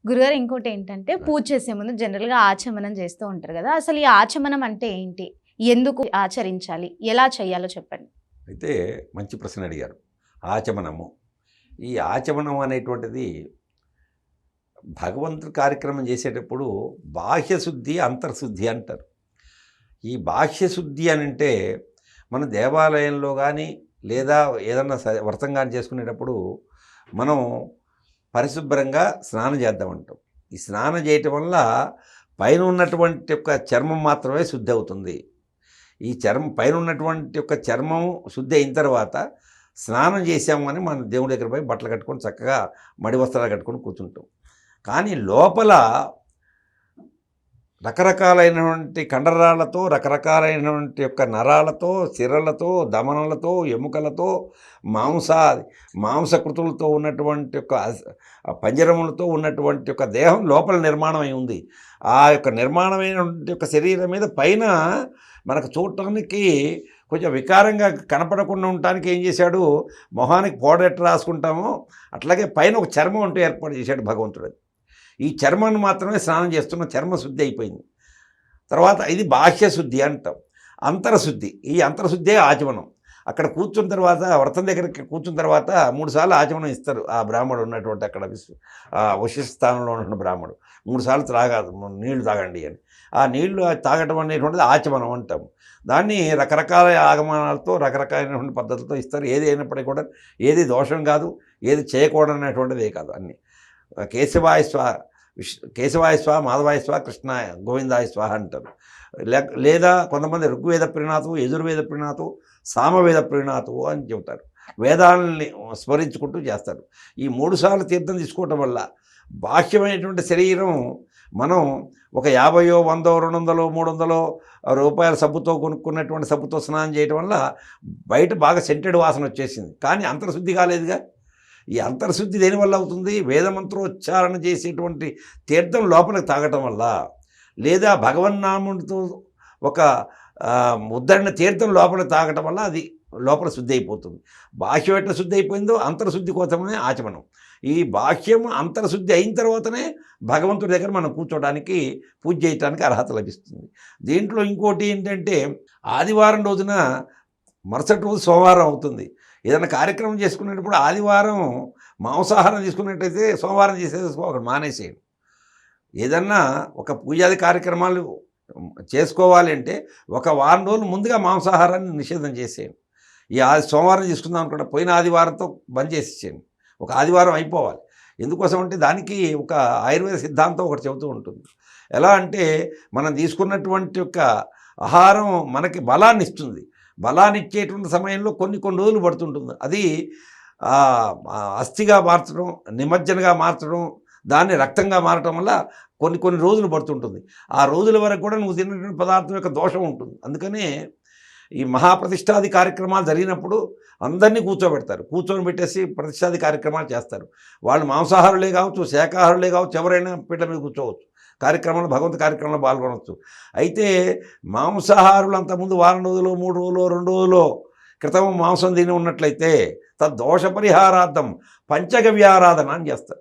గురుగారు ఇంకోటేంటంటే, పూజ చేసే ముందు జనరల్‌గా ఆచమనం చేస్తూ ఉంటారు గదా! అసలు ఈ ఆచమనం అంటే ఏంటి? ఎందుకు ఆచరించాలి? ఎలా చేయాలో చెప్పండి? అయితే మంచి ప్రశ్న అడిగారు. ఆచమనము. ఈ ఆచమనం అనేటువంటిది భగవంతుడి కార్యక్రమం చేసేటప్పుడు బాహ్య శుద్ధి, అంతర్శుద్ధి అంటారు. ఈ బాహ్య శుద్ధి అనంటే మనం దేవాలయంలో గానీ, లేదా ఏదన్నా వ్రతం గాని చేసుకునేటప్పుడు మనం పరిశుభ్రంగా స్నానం చేద్దామంటాం. ఈ స్నానం చేయటం వల్ల పైన ఉన్నటువంటి యొక్క చర్మం మాత్రమే శుద్ధి అవుతుంది. ఈ చర్మం పైన ఉన్నటువంటి యొక్క చర్మం శుద్ధి అయిన తర్వాత స్నానం చేసాము అని మనం దేవుడి దగ్గర పోయి బట్టలు కట్టుకొని చక్కగా మడి వస్త్రాలు కట్టుకొని కూర్చుంటాం. కానీ లోపల రకరకాలైనటువంటి కండరాలతో, రకరకాలైనటువంటి యొక్క నరాలతో, సిరలతో, ధమనులతో, ఎముకలతో, మాంసకృతులతో ఉన్నటువంటి యొక్క పంజరములతో ఉన్నటువంటి యొక్క దేహం లోపల నిర్మాణమై ఉంది. ఆ యొక్క నిర్మాణమైనటువంటి యొక్క శరీరం మీద పైన మనకు చూడటానికి కొంచెం వికారంగా కనపడకుండా ఉండటానికి ఏం చేశాడు, మొహానికి పౌడర్ ఎట్లా రాసుకుంటామో అట్లాగే పైన ఒక చర్మం అంటూ ఏర్పాటు చేశాడు భగవంతుడు. ఈ చర్మాన్ని మాత్రమే స్నానం చేస్తున్న చర్మ శుద్ధి అయిపోయింది. తర్వాత ఇది బాహ్య శుద్ధి అంటాం. అంతరశుద్ధి, ఈ అంతరశుద్ధే ఆచమనం. అక్కడ కూర్చున్న తర్వాత వ్రతం దగ్గరికి కూర్చున్న తర్వాత 3 సార్లు ఆచమనం ఇస్తారు. ఆ బ్రాహ్మడు ఉన్నటువంటి అక్కడ వశిష్ఠ స్థానంలో ఉన్న బ్రాహ్మడు 3 సార్లు నీళ్లు తాగండి అని. ఆ నీళ్లు తాగటం అనేటువంటిది ఆచమనం అంటాం. దాన్ని రకరకాల ఆగమనాలతో, రకరకాలైనటువంటి పద్ధతులతో ఇస్తారు. ఏది అయినప్పటికీ కూడా ఏది దోషం కాదు, ఏది చేయకూడనటువంటిదే కాదు. అన్నీ కేశవాయ స్వాహ, కేశవాయ స్వాహ, మాధవాయ స్వాహ, కృష్ణాయ గోవిందాయ స్వాహ అంటారు. లేదా కొంతమంది ఋగ్వేద ప్రణాతు, యజుర్వేద ప్రణాతు, సామవేద ప్రణాతు అని చెబుతారు. వేదాలని స్మరించుకుంటూ చేస్తారు. ఈ 3 సార్లు తీర్థం తీసుకోవటం వల్ల బాహ్యమైనటువంటి శరీరం మనం ఒక 50, 100, 200, 300 రూపాయల సబ్బుతో కొనుక్కున్నటువంటి సబ్బుతో స్నానం చేయడం వల్ల బయట బాగా సెంటెడ్ వాసన వచ్చేసింది. కానీ అంతర్శుద్ధి కాలేదుగా. ఈ అంతర్శుద్ధి దేనివల్ల అవుతుంది? వేదమంత్రోచ్చారణ చేసేటువంటి తీర్థం లోపలికి తాగటం వల్ల, లేదా భగవన్నాముడితో ఒక ఉద్ధరణ తీర్థం లోపల తాగటం వల్ల అది లోపల శుద్ధి అయిపోతుంది. బాహ్యం ఎట్లా శుద్ధి అయిపోయిందో అంతర్శుద్ధి కోసమే ఆచమనం. ఈ బాహ్యం అంతర్శుద్ధి అయిన తర్వాతనే భగవంతుడి దగ్గర మనం కూర్చోడానికి, పూజ చేయటానికి అర్హత లభిస్తుంది. దీంట్లో ఇంకోటి ఏంటంటే, ఆదివారం రోజున మరుసటి రోజు సోమవారం అవుతుంది. ఏదైనా కార్యక్రమం చేసుకునేటప్పుడు ఆదివారం మాంసాహారం తీసుకున్నట్టయితే సోమవారం ఒకటి మానేసేయండి. ఏదన్నా ఒక పూజాది కార్యక్రమాలు చేసుకోవాలి అంటే ఒక వారం రోజులు ముందుగా మాంసాహారాన్ని నిషేధం చేసేయండి. ఈ సోమవారం తీసుకుందాం అనుకుంటే పోయిన ఆదివారంతో బంద్ చేసేయండి. ఒక ఆదివారం అయిపోవాలి. ఎందుకోసం అంటే దానికి ఒక ఆయుర్వేద సిద్ధాంతం ఒకటి చెబుతూ ఉంటుంది. ఎలా అంటే మనం తీసుకున్నటువంటి యొక్క ఆహారం మనకి బలాన్ని ఇస్తుంది. బలాన్ని ఇచ్చేటువంటి సమయంలో కొన్ని రోజులు పడుతుంటుంది. అది అస్థిగా మార్చడం, నిమజ్జనగా మార్చడం, దాన్ని రక్తంగా మారటం వల్ల కొన్ని రోజులు పడుతుంటుంది. ఆ రోజుల వరకు కూడా నువ్వు తిన్నటువంటి పదార్థం యొక్క దోషం ఉంటుంది. అందుకనే ఈ మహాప్రతిష్ఠాది కార్యక్రమాలు జరిగినప్పుడు అందరినీ కూర్చోబెడతారు. పెట్టేసి ప్రతిష్ఠాది కార్యక్రమాలు చేస్తారు. వాళ్ళు మాంసాహారులే కావచ్చు, శాకాహారులే కావచ్చు, ఎవరైనా పీట మీద కూర్చోవచ్చు. భగవంతు కార్యక్రమంలో పాల్గొనవచ్చు. అయితే మాంసాహారులు అంతకుముందు వారం రోజులు, 3 రోజులు, 2 రోజులు క్రితం మాంసం తిని ఉన్నట్లయితే తద్దోష పరిహారార్థం పంచగవ్య ఆరాధన అని చేస్తారు.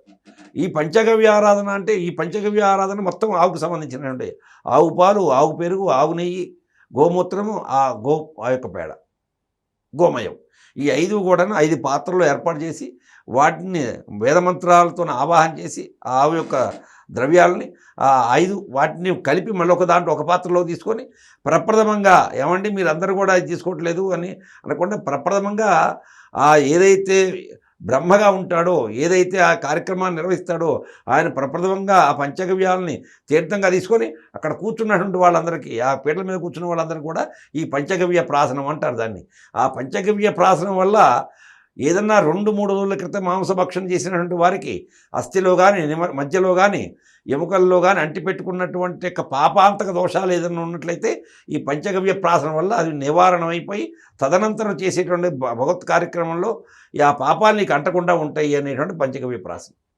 ఈ పంచగవ్య ఆరాధన అంటే, ఈ పంచగవ్య ఆరాధన మొత్తం ఆవుకు సంబంధించినటువంటి ఆవు పాలు, ఆవు పెరుగు, ఆవు నెయ్యి, గోమూత్రము, ఆ యొక్క పేడ, గోమయం, ఈ 5 కూడాను 5 పాత్రలు ఏర్పాటు చేసి వాటిని వేదమంత్రాలతో ఆవాహన చేసి ఆవు యొక్క ద్రవ్యాలని 5 వాటిని కలిపి మళ్ళీ ఒక దాంట్లో ఒక పాత్రలో తీసుకొని ప్రప్రథమంగా, ఏమండి మీరందరూ కూడా ఇది తీసుకోవట్లేదు అని అనకుండా, ప్రప్రథమంగా ఏదైతే బ్రహ్మగా ఉంటాడో, ఏదైతే ఆ కార్యక్రమాన్ని నిర్వహిస్తాడో ఆయన ప్రప్రథమంగా ఆ పంచగవ్యాలని తీర్థంగా తీసుకొని అక్కడ కూర్చున్నటువంటి వాళ్ళందరికీ, ఆ పీటల మీద కూర్చున్న వాళ్ళందరికీ కూడా ఈ పంచగవ్య ప్రాసనం అంటారు దాన్ని. ఆ పంచగవ్య ప్రాసనం వల్ల ఏదన్నా 2-3 రోజుల క్రితం మాంసభక్షణ చేసినటువంటి వారికి అస్థిలో కానీ, మధ్యలో కానీ, ఎముకల్లో కానీ అంటిపెట్టుకున్నటువంటి యొక్క పాపాంతక దోషాలు ఏదైనా ఉన్నట్లయితే ఈ పంచగవ్య ప్రాసనం వల్ల అది నివారణ అయిపోయి తదనంతరం చేసేటువంటి భగవత్ కార్యక్రమంలో ఆ పాపాలు నీకు అంటకుండా ఉంటాయి అనేటువంటి పంచగవ్య ప్రాసనం.